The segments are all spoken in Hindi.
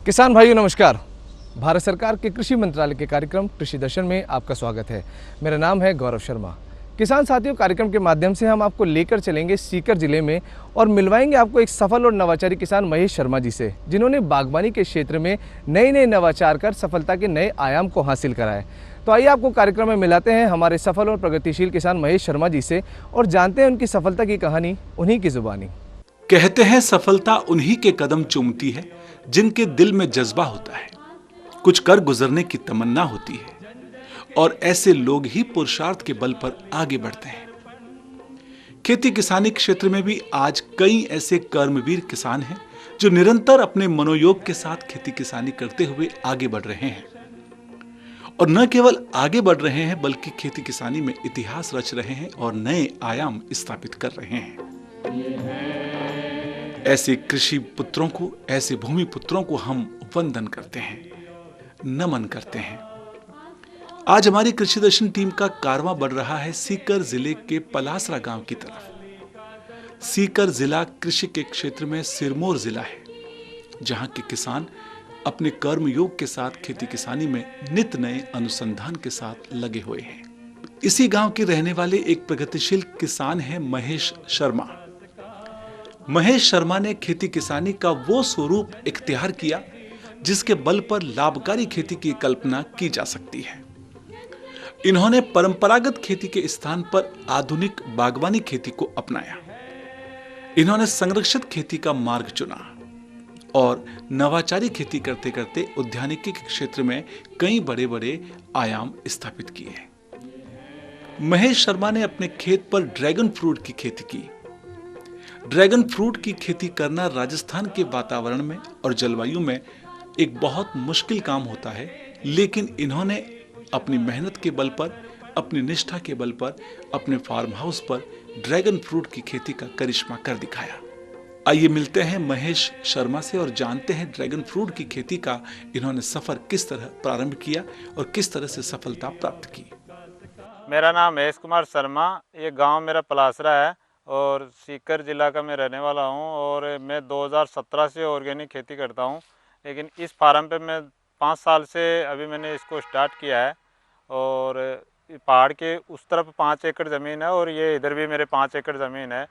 किसान भाइयों नमस्कार। भारत सरकार के कृषि मंत्रालय के कार्यक्रम कृषि दर्शन में आपका स्वागत है। मेरा नाम है गौरव शर्मा। किसान साथियों, कार्यक्रम के माध्यम से हम आपको लेकर चलेंगे सीकर जिले में और मिलवाएंगे आपको एक सफल और नवाचारी किसान महेश शर्मा जी से, जिन्होंने बागवानी के क्षेत्र में नए नए नवाचार कर सफलता के नए आयाम को हासिल करा है। तो आइए आपको कार्यक्रम में मिलाते हैं हमारे सफल और प्रगतिशील किसान महेश शर्मा जी से और जानते हैं उनकी सफलता की कहानी उन्हीं की जुबानी। कहते हैं सफलता उन्हीं के कदम चूमती है जिनके दिल में जज्बा होता है, कुछ कर गुजरने की तमन्ना होती है और ऐसे लोग ही पुरुषार्थ के बल पर आगे बढ़ते हैं। खेती किसानी क्षेत्र में भी आज कई ऐसे कर्मवीर किसान हैं जो निरंतर अपने मनोयोग के साथ खेती किसानी करते हुए आगे बढ़ रहे हैं और न केवल आगे बढ़ रहे हैं बल्कि खेती किसानी में इतिहास रच रहे हैं और नए आयाम स्थापित कर रहे हैं। ऐसे कृषि पुत्रों को, ऐसे भूमि पुत्रों को हम वंदन करते हैं, नमन करते हैं। आज हमारी कृषि दर्शन टीम का कारवां बढ़ रहा है सीकर जिले के पलासरा गांव की तरफ। सीकर जिला कृषि के क्षेत्र में सिरमौर जिला है, जहां के किसान अपने कर्मयोग के साथ खेती किसानी में नित नए अनुसंधान के साथ लगे हुए हैं। इसी गांव के रहने वाले एक प्रगतिशील किसान हैं महेश शर्मा। महेश शर्मा ने खेती किसानी का वो स्वरूप इख्तियार किया जिसके बल पर लाभकारी खेती की कल्पना की जा सकती है। इन्होंने परंपरागत खेती के स्थान पर आधुनिक बागवानी खेती को अपनाया। इन्होंने संरक्षित खेती का मार्ग चुना और नवाचारी खेती करते करते उद्यानिकी के क्षेत्र में कई बड़े बड़े आयाम स्थापित किए। महेश शर्मा ने अपने खेत पर ड्रैगन फ्रूट की खेती की। ड्रैगन फ्रूट की खेती करना राजस्थान के वातावरण में और जलवायु में एक बहुत मुश्किल काम होता है, लेकिन इन्होंने अपनी मेहनत के बल पर, अपनी निष्ठा के बल पर, अपने फार्म हाउस पर ड्रैगन फ्रूट की खेती का करिश्मा कर दिखाया। आइए मिलते हैं महेश शर्मा से और जानते हैं ड्रैगन फ्रूट की खेती का इन्होंने सफर किस तरह प्रारंभ किया और किस तरह से सफलता प्राप्त की। मेरा नाम महेश कुमार शर्मा, ये गांव मेरा पलासरा है और सीकर ज़िला का मैं रहने वाला हूं और मैं 2017 से ऑर्गेनिक खेती करता हूं। लेकिन इस फार्म पे मैं 5 साल से अभी मैंने इसको स्टार्ट किया है और पहाड़ के उस तरफ 5 एकड़ ज़मीन है और ये इधर भी मेरे 5 एकड़ ज़मीन है।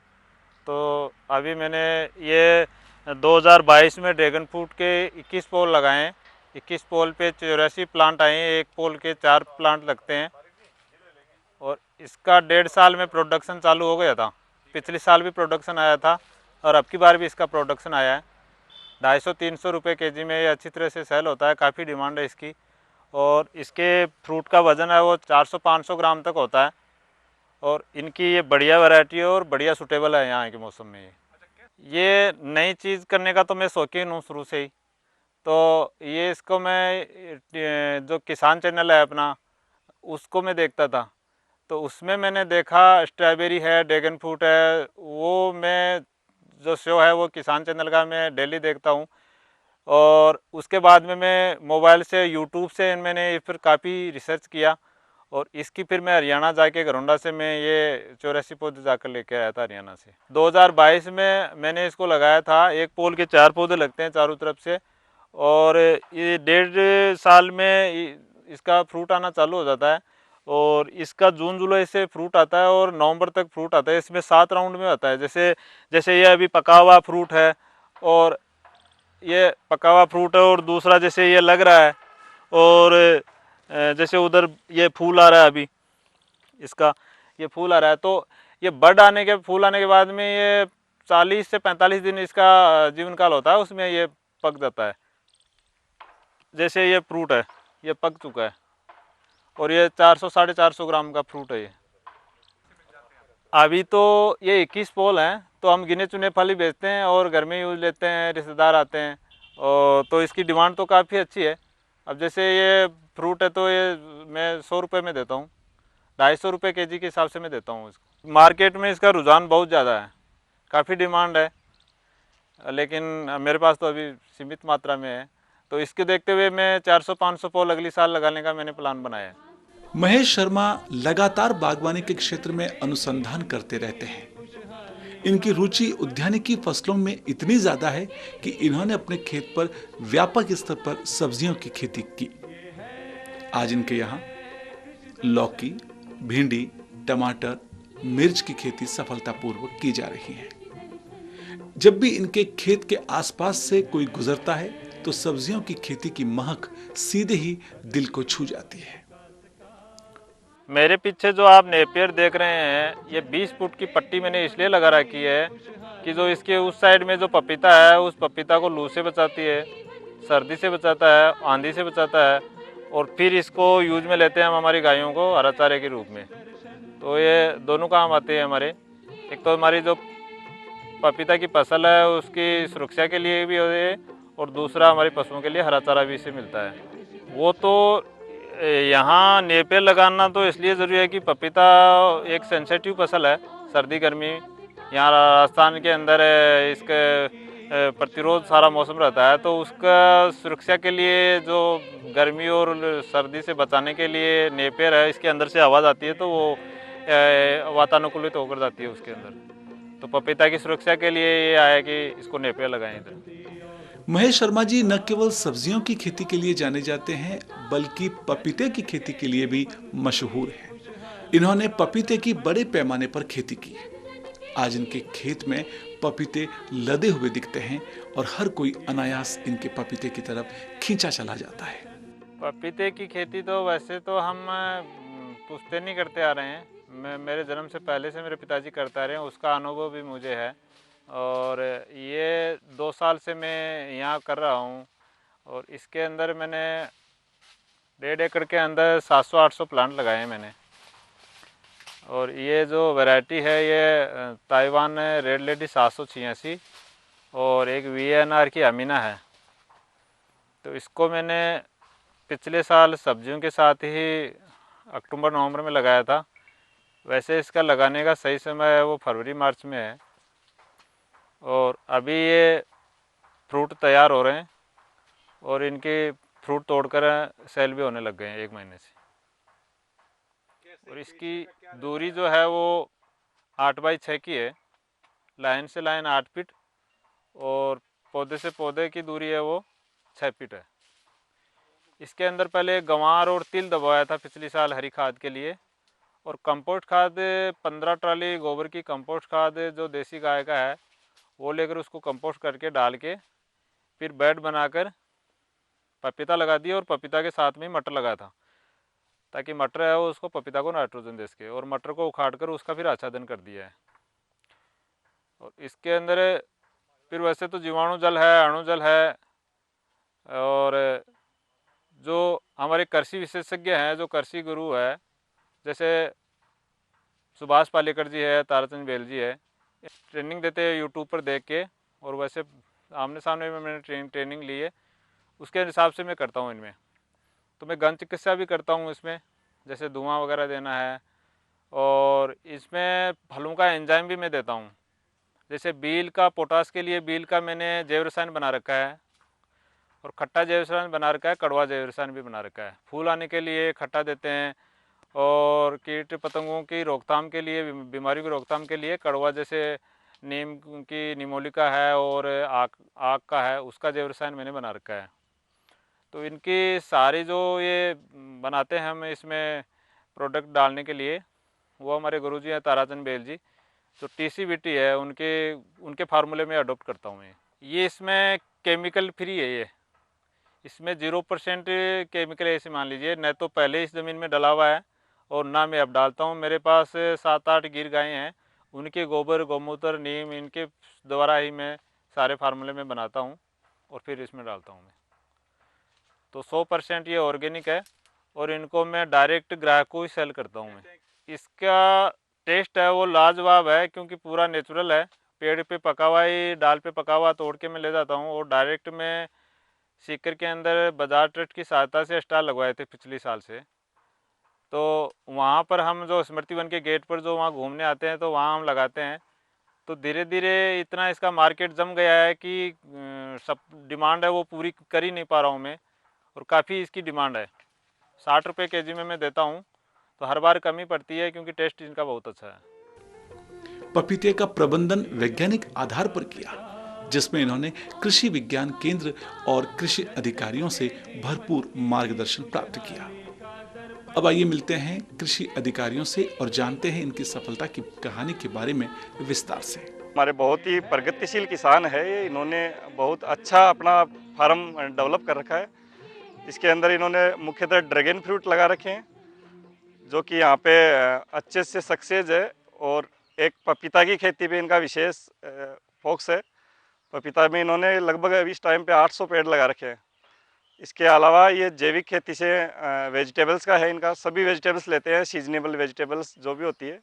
तो अभी मैंने ये 2022 में ड्रैगन फ्रूट के 21 पोल लगाए हैं। 21 पोल पे 84 प्लांट आए हैं, एक पोल के 4 प्लांट लगते हैं और इसका 1.5 साल में प्रोडक्शन चालू हो गया था। पिछले साल भी प्रोडक्शन आया था और अब की बार भी इसका प्रोडक्शन आया है। 250-300 रुपये केजी में ये अच्छी तरह से सेल होता है, काफ़ी डिमांड है इसकी। और इसके फ्रूट का वज़न है वो 400-500 ग्राम तक होता है और इनकी ये बढ़िया वैरायटी है और बढ़िया सूटेबल है यहाँ के मौसम में। ये नई चीज़ करने का तो मैं शौकीन हूँ शुरू से ही। तो ये इसको मैं जो किसान चैनल है अपना, उसको मैं देखता था, तो उसमें मैंने देखा स्ट्रॉबेरी है, ड्रैगन फ्रूट है, वो मैं जो शो है वो किसान चैनल का मैं डेली देखता हूँ। और उसके बाद में मैं मोबाइल से, यूट्यूब से मैंने फिर काफ़ी रिसर्च किया और इसकी फिर मैं हरियाणा जाके घरोंडा से मैं ये 84 पौधे जाकर लेके आया था हरियाणा से। 2022 में मैंने इसको लगाया था। एक पोल के 4 पौधे लगते हैं चारों तरफ से और ये 1.5 साल में इसका फ्रूट आना चालू हो जाता है और इसका जून जुलाई से फ्रूट आता है और नवंबर तक फ्रूट आता है। इसमें 7 राउंड में आता है। जैसे ये अभी पका हुआ फ्रूट है और ये पका हुआ फ्रूट है और दूसरा जैसे ये लग रहा है और जैसे उधर ये फूल आ रहा है, अभी इसका ये फूल आ रहा है। तो ये फूल आने के बाद में ये 40 से 45 दिन इसका जीवन काल होता है, उसमें ये पक जाता है। जैसे ये फ्रूट है, ये पक चुका है और ये 400-450 ग्राम का फ्रूट है ये। अभी तो ये 21 पोल हैं, तो हम गिने चुने फल ही बेचते हैं और घर में यूज लेते हैं, रिश्तेदार आते हैं और तो इसकी डिमांड तो काफ़ी अच्छी है। अब जैसे ये फ्रूट है तो ये मैं 100 रुपये में देता हूँ, 250 रुपये केजी के हिसाब से मैं देता हूँ इसको। मार्केट में इसका रुझान बहुत ज़्यादा है, काफ़ी डिमांड है, लेकिन मेरे पास तो अभी सीमित मात्रा में है। तो इसके देखते हुए मैं 400-500 पोल अगली साल लगाने का मैंने प्लान बनाया है। महेश शर्मा लगातार बागवानी के क्षेत्र में अनुसंधान करते रहते हैं। इनकी रुचि उद्यानिकी फसलों में इतनी ज़्यादा है कि इन्होंने अपने खेत पर व्यापक स्तर पर सब्जियों की खेती की। आज इनके यहाँ लौकी, भिंडी, टमाटर, मिर्च की खेती सफलतापूर्वक की जा रही है। जब भी इनके खेत के आसपास से कोई गुजरता है तो सब्जियों की खेती की महक सीधे ही दिल को छू जाती है। मेरे पीछे जो आप नेपियर देख रहे हैं, ये 20 फुट की पट्टी मैंने इसलिए लगा रखी है कि जो इसके उस साइड में जो पपीता है, उस पपीता को लू से बचाती है, सर्दी से बचाता है, आंधी से बचाता है, और फिर इसको यूज में लेते हैं हम हमारी गायों को हरा चारे के रूप में। तो ये दोनों काम आते हैं हमारे। एक तो हमारी जो पपीता की फसल है उसकी सुरक्षा के लिए भी है, और दूसरा हमारे पशुओं के लिए हरा चारा भी इससे मिलता है। वो तो यहाँ नेपियर लगाना तो इसलिए ज़रूरी है कि पपीता एक सेंसिटिव फसल है, सर्दी गर्मी। यहाँ राजस्थान के अंदर इसके प्रतिरोध सारा मौसम रहता है, तो उसका सुरक्षा के लिए जो गर्मी और सर्दी से बचाने के लिए नेपियर है, इसके अंदर से आवाज़ आती है तो वो वातानुकूलित होकर जाती है उसके अंदर। तो पपीता की सुरक्षा के लिए ये आया कि इसको नेपियर लगाएं इधर। महेश शर्मा जी न केवल सब्जियों की खेती के लिए जाने जाते हैं बल्कि पपीते की खेती के लिए भी मशहूर हैं। इन्होंने पपीते की बड़े पैमाने पर खेती की। आज इनके खेत में पपीते लदे हुए दिखते हैं और हर कोई अनायास इनके पपीते की तरफ खींचा चला जाता है। पपीते की खेती तो वैसे तो हम पुश्ते नहीं करते आ रहे हैं। मेरे जन्म से पहले से मेरे पिताजी करते आ रहे हैं, उसका अनुभव भी मुझे है। और ये 2 साल से मैं यहाँ कर रहा हूँ, और इसके अंदर मैंने 1.5 एकड़ के अंदर 700-800 प्लांट लगाए हैं मैंने। और ये जो वैरायटी है ये ताइवान रेड लेडी 786 और एक VNR की अमीना है। तो इसको मैंने पिछले साल सब्जियों के साथ ही अक्टूबर नवंबर में लगाया था। वैसे इसका लगाने का सही समय है वो फरवरी मार्च में है, और अभी ये फ्रूट तैयार हो रहे हैं और इनके फ्रूट तोड़कर सेल भी होने लग गए हैं 1 महीने से। और इसकी दूरी जो है वो 8x6 की है, लाइन से लाइन 8 फीट, और पौधे से पौधे की दूरी है वो 6 फीट है। इसके अंदर पहले गंवार और तिल दबाया था पिछली साल हरी खाद के लिए, और कंपोस्ट खाद 15 ट्राली गोबर की कंपोस्ट खाद जो देसी गाय का है वो लेकर उसको कंपोस्ट करके डाल के फिर बेड बनाकर पपीता लगा दिया, और पपीता के साथ में मटर लगा था ताकि मटर है वो उसको पपीता को नाइट्रोजन दे सके, और मटर को उखाड़ कर उसका फिर आच्छादन कर दिया है। और इसके अंदर फिर वैसे तो जीवाणु जल है, अणु जल है, और जो हमारे कृषि विशेषज्ञ हैं, जो कृषि गुरु है, जैसे सुभाष पालेकर जी है, ताराचंद बेल जी है, ट्रेनिंग देते हैं यूट्यूब पर देख के, और वैसे आमने सामने में मैंने ट्रेनिंग ली है, उसके हिसाब से मैं करता हूँ इनमें। तो मैं गन चिकित्सा भी करता हूँ इसमें, जैसे धुआं वगैरह देना है, और इसमें फलों का एंजाइम भी मैं देता हूँ। जैसे बील का पोटास के लिए बील का मैंने जैव रसायन बना रखा है, और खट्टा जैव रसायन बना रखा है, कड़वा जैव रसायन भी बना रखा है। फूल आने के लिए खट्टा देते हैं, और कीट पतंगों की रोकथाम के लिए, बीमारी की रोकथाम के लिए कड़वा, जैसे नीम की निमोलिका है और आक का है, उसका जैव रसायन मैंने बना रखा है। तो इनकी सारी जो ये बनाते हैं हम इसमें प्रोडक्ट डालने के लिए, वो हमारे गुरुजी हैं ताराचंद बेल जी, जो TCBT है, उनके फार्मूले में अडोप्ट करता हूँ मैं। ये इसमें केमिकल फ्री है, ये इसमें 0% केमिकल ऐसे मान लीजिए, न तो पहले इस ज़मीन में डला हुआ है और ना मैं अब डालता हूँ। मेरे पास 7-8 गिर गायें हैं, उनके गोबर, गौमूत्र, नीम, इनके द्वारा ही मैं सारे फार्मूले में बनाता हूँ और फिर इसमें डालता हूँ मैं। तो 100% ये ऑर्गेनिक है, और इनको मैं डायरेक्ट ग्राहक को ही सेल करता हूँ मैं। इसका टेस्ट है वो लाजवाब है, क्योंकि पूरा नेचुरल है। पेड़ पे पका हुआ ही, डाल पे पका हुआ तोड़ के मैं ले जाता हूँ, और डायरेक्ट मैं सीकर के अंदर बाजार ट्रस्ट की सहायता से स्टॉल लगवाए थे पिछले साल से। तो वहाँ पर हम जो स्मृति वन के गेट पर जो वहाँ घूमने आते हैं, तो वहाँ हम लगाते हैं। तो धीरे धीरे इतना इसका मार्केट जम गया है कि सब डिमांड है वो पूरी कर ही नहीं पा रहा हूँ मैं, और काफ़ी इसकी डिमांड है। 60 रुपये kg में मैं देता हूँ, तो हर बार कमी पड़ती है क्योंकि टेस्ट इनका बहुत अच्छा है। पपीते का प्रबंधन वैज्ञानिक आधार पर किया, जिसमें इन्होंने कृषि विज्ञान केंद्र और कृषि अधिकारियों से भरपूर मार्गदर्शन प्राप्त किया। अब आइए मिलते हैं कृषि अधिकारियों से और जानते हैं इनकी सफलता की कहानी के बारे में विस्तार से। हमारे बहुत ही प्रगतिशील किसान है ये, इन्होंने बहुत अच्छा अपना फार्म डेवलप कर रखा है। इसके अंदर इन्होंने मुख्यतः ड्रैगन फ्रूट लगा रखे हैं, जो कि यहाँ पे अच्छे से सक्सेस है। और एक पपीता की खेती पे इनका विशेष फोकस है। पपीता में इन्होंने लगभग इस टाइम पे 800 पेड़ लगा रखे हैं। इसके अलावा ये जैविक खेती से वेजिटेबल्स का है, इनका सभी वेजिटेबल्स लेते हैं, सीजनेबल वेजिटेबल्स जो भी होती है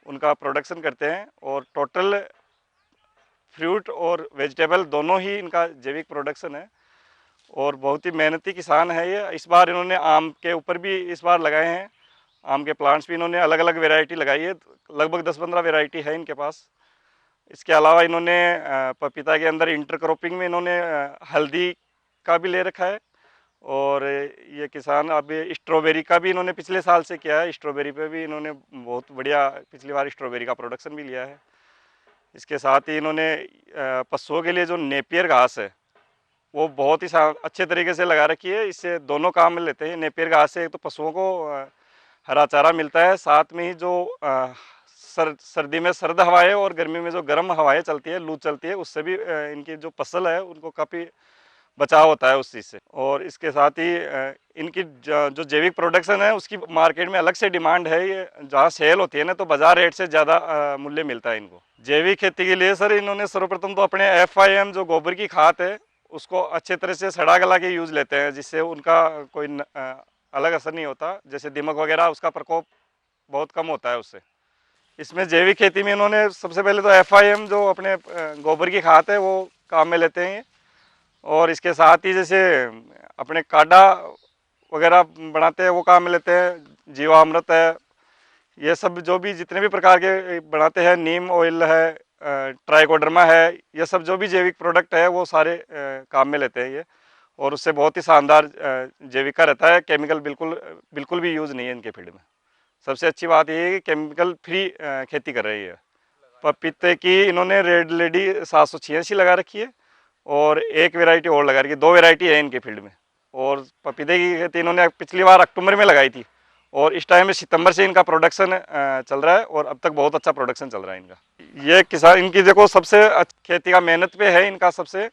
उनका प्रोडक्शन करते हैं। और टोटल फ्रूट और वेजिटेबल दोनों ही इनका जैविक प्रोडक्शन है और बहुत ही मेहनती किसान है ये। इस बार इन्होंने आम के ऊपर भी इस बार लगाए हैं, आम के प्लांट्स भी इन्होंने अलग अलग वैरायटी लगाई है, लगभग 10-15 वैरायटी है इनके पास। इसके अलावा इन्होंने पपीता के अंदर इंटरक्रॉपिंग में इन्होंने हल्दी का भी ले रखा है। और ये किसान अभी स्ट्रॉबेरी का भी इन्होंने पिछले साल से किया है, स्ट्रॉबेरी पे भी इन्होंने बहुत बढ़िया पिछली बार स्ट्रॉबेरी का प्रोडक्शन भी लिया है। इसके साथ ही इन्होंने पशुओं के लिए जो नेपियर घास है वो बहुत ही अच्छे तरीके से लगा रखी है। इससे दोनों काम में लेते हैं। नेपियर घास से तो पशुओं को हरा चारा मिलता है, साथ में ही जो सर्दी में सर्द हवाएं और गर्मी में जो गर्म हवाएं चलती है, लू चलती है, उससे भी इनकी जो फसल है उनको काफ़ी बचाव होता है उस चीज़ से। और इसके साथ ही इनकी जो जैविक प्रोडक्शन है उसकी मार्केट में अलग से डिमांड है। ये जहाँ सेल होती है ना तो बाजार रेट से ज़्यादा मूल्य मिलता है इनको। जैविक खेती के लिए सर इन्होंने सर्वप्रथम तो अपने FIM जो गोबर की खाद है उसको अच्छे तरह से सड़ा गला के यूज़ लेते हैं, जिससे उनका कोई अलग असर नहीं होता। जैसे दीमक वगैरह उसका प्रकोप बहुत कम होता है उससे। इसमें जैविक खेती में इन्होंने सबसे पहले तो FIM जो अपने गोबर की खाद है वो काम में लेते हैं। और इसके साथ ही जैसे अपने काढ़ा वगैरह बनाते हैं वो काम में लेते हैं। जीवामृत है, ये सब जो भी जितने भी प्रकार के बनाते हैं, नीम ऑयल है, ट्राइकोडर्मा है, ये सब जो भी जैविक प्रोडक्ट है वो सारे काम में लेते हैं ये। और उससे बहुत ही शानदार जैविक का रहता है। केमिकल बिल्कुल भी यूज़ नहीं है इनके फील्ड में। सबसे अच्छी बात ये है कि केमिकल फ्री खेती कर रही है। पपीते की इन्होंने रेड लेडी 786 लगा रखी है और एक वैरायटी और लगा रखी है। 2 वैरायटी है इनके फील्ड में। और पपीते की खेती इन्होंने पिछली बार अक्टूबर में लगाई थी और इस टाइम में सितंबर से इनका प्रोडक्शन चल रहा है और अब तक बहुत अच्छा प्रोडक्शन चल रहा है इनका। ये किसान इनकी देखो सबसे खेती का मेहनत पे है इनका सबसे,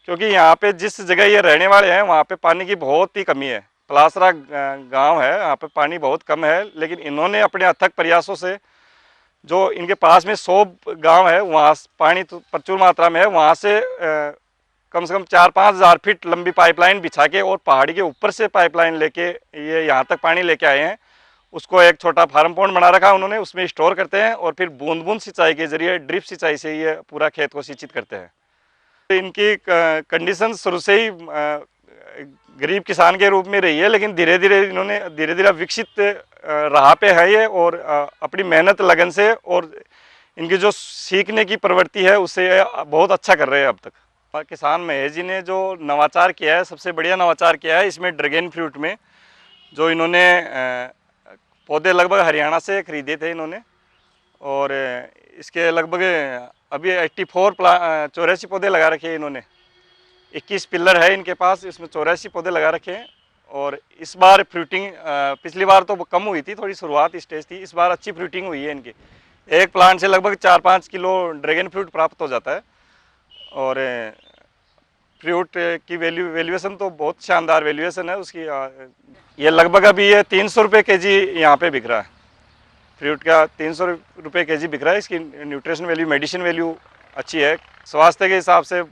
क्योंकि यहाँ पे जिस जगह ये रहने वाले हैं वहाँ पे पानी की बहुत ही कमी है। पलासरा गांव है, यहाँ पे पानी बहुत कम है, लेकिन इन्होंने अपने अथक प्रयासों से जो इनके पास में 100 गांव है वहाँ पानी तो प्रचुर मात्रा में है, वहाँ से कम से कम 4-5 हज़ार फीट लंबी पाइपलाइन बिछा के और पहाड़ी के ऊपर से पाइपलाइन लेके ये यहाँ तक पानी लेके आए हैं। उसको एक छोटा फार्म पॉन्ड बना रखा उन्होंने, उसमें स्टोर करते हैं और फिर बूंद बूंद सिंचाई के जरिए ड्रिप सिंचाई से ये पूरा खेत को सिंचित करते हैं। इनकी कंडीशन शुरू से ही गरीब किसान के रूप में रही है, लेकिन धीरे धीरे विकसित राह पे है ये। और अपनी मेहनत लगन से और इनकी जो सीखने की प्रवृत्ति है उससे बहुत अच्छा कर रहे हैं अब तक। किसान महेश जी ने जो नवाचार किया है, सबसे बढ़िया नवाचार किया है इसमें ड्रैगन फ्रूट में। जो इन्होंने पौधे लगभग हरियाणा से खरीदे थे इन्होंने, और इसके लगभग अभी 84 पौधे लगा रखे हैं इन्होंने। 21 पिलर है इनके पास, इसमें 84 पौधे लगा रखे हैं। और इस बार फ्रूटिंग पिछली बार तो कम हुई थी, थोड़ी शुरुआत स्टेज थी, इस बार अच्छी फ्रूटिंग हुई है इनकी। एक प्लांट से लगभग 4-5 किलो ड्रैगन फ्रूट प्राप्त हो जाता है। और फ्रूट की वैल्यूएशन तो बहुत शानदार वैल्यूएशन है उसकी। ये लगभग अभी ये 300 रुपये के जी यहाँ पे बिक रहा है। फ्रूट का 300 रुपये के जी बिक रहा है। इसकी न्यूट्रिशन वैल्यू, मेडिसिन वैल्यू अच्छी है। स्वास्थ्य के हिसाब से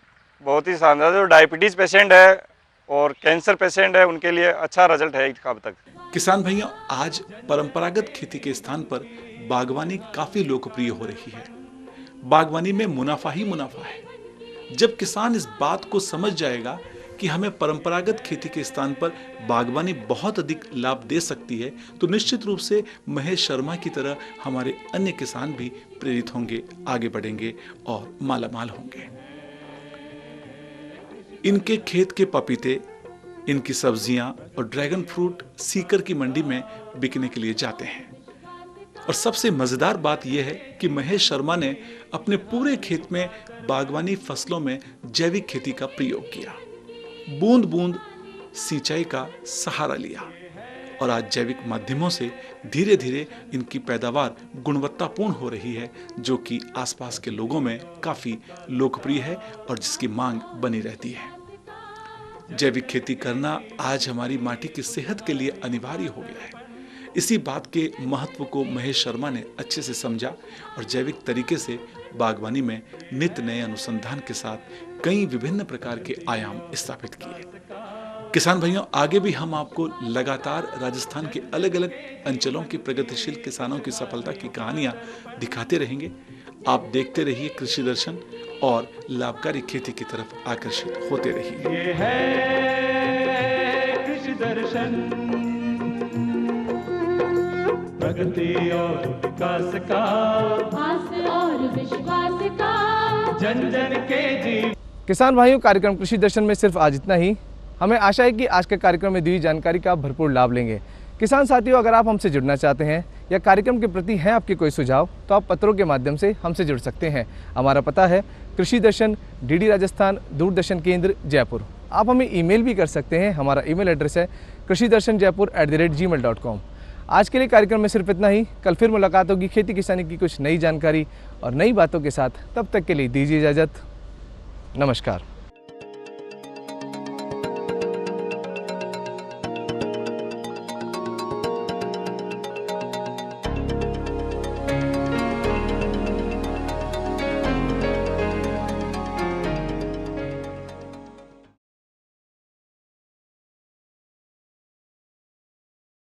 बहुत ही शानदार। जो डायबिटीज़ पेशेंट है और कैंसर पेशेंट है उनके लिए अच्छा रिजल्ट है इसका अब तक। किसान भाइयों, आज परंपरागत खेती के स्थान पर बागवानी काफी लोकप्रिय हो रही है। बागवानी में मुनाफा ही मुनाफा है। जब किसान इस बात को समझ जाएगा कि हमें परंपरागत खेती के स्थान पर बागवानी बहुत अधिक लाभ दे सकती है, तो निश्चित रूप से महेश शर्मा की तरह हमारे अन्य किसान भी प्रेरित होंगे, आगे बढ़ेंगे और मालामाल होंगे। इनके खेत के पपीते, इनकी सब्जियां और ड्रैगन फ्रूट सीकर की मंडी में बिकने के लिए जाते हैं और सबसे मजेदार बात यह है कि महेश शर्मा ने अपने पूरे खेत में बागवानी फसलों में जैविक खेती का प्रयोग किया, बूंद बूंद सिंचाई का सहारा लिया और आज जैविक माध्यमों से धीरे धीरे इनकी पैदावार गुणवत्तापूर्ण हो रही है, जो कि आसपास के लोगों में काफी लोकप्रिय है और जिसकी मांग बनी रहती है। जैविक खेती करना आज हमारी माटी की सेहत के लिए अनिवार्य हो गया है। इसी बात के महत्व को महेश शर्मा ने अच्छे से समझा और जैविक तरीके से बागवानी में नित्य नए अनुसंधान के साथ कई विभिन्न प्रकार के आयाम स्थापित किए। किसान भाइयों, आगे भी हम आपको लगातार राजस्थान के अलग अलग अंचलों के प्रगतिशील किसानों की सफलता की कहानियां दिखाते रहेंगे। आप देखते रहिए कृषि दर्शन और लाभकारी खेती की तरफ आकर्षित होते रहिए। ये है कृषि दर्शन, प्रगति और विकास का, आस और विश्वास का, जन जन के जीवन। किसान भाइयों, कार्यक्रम कृषि दर्शन में सिर्फ आज इतना ही। हमें आशा है कि आज के कार्यक्रम में दी जानकारी का भरपूर लाभ लेंगे। किसान साथियों, अगर आप हमसे जुड़ना चाहते हैं या कार्यक्रम के प्रति हैं आपके कोई सुझाव, तो आप पत्रों के माध्यम से हमसे जुड़ सकते हैं। हमारा पता है कृषि दर्शन, डीडी राजस्थान, दूरदर्शन केंद्र, जयपुर। आप हमें ईमेल भी कर सकते हैं। हमारा ईमेल एड्रेस है krishidarshanjaipur@gmail.com। आज के लिए कार्यक्रम में सिर्फ इतना ही। कल फिर मुलाकात होगी खेती किसानी की कुछ नई जानकारी और नई बातों के साथ। तब तक के लिए दीजिए इजाज़त। नमस्कार।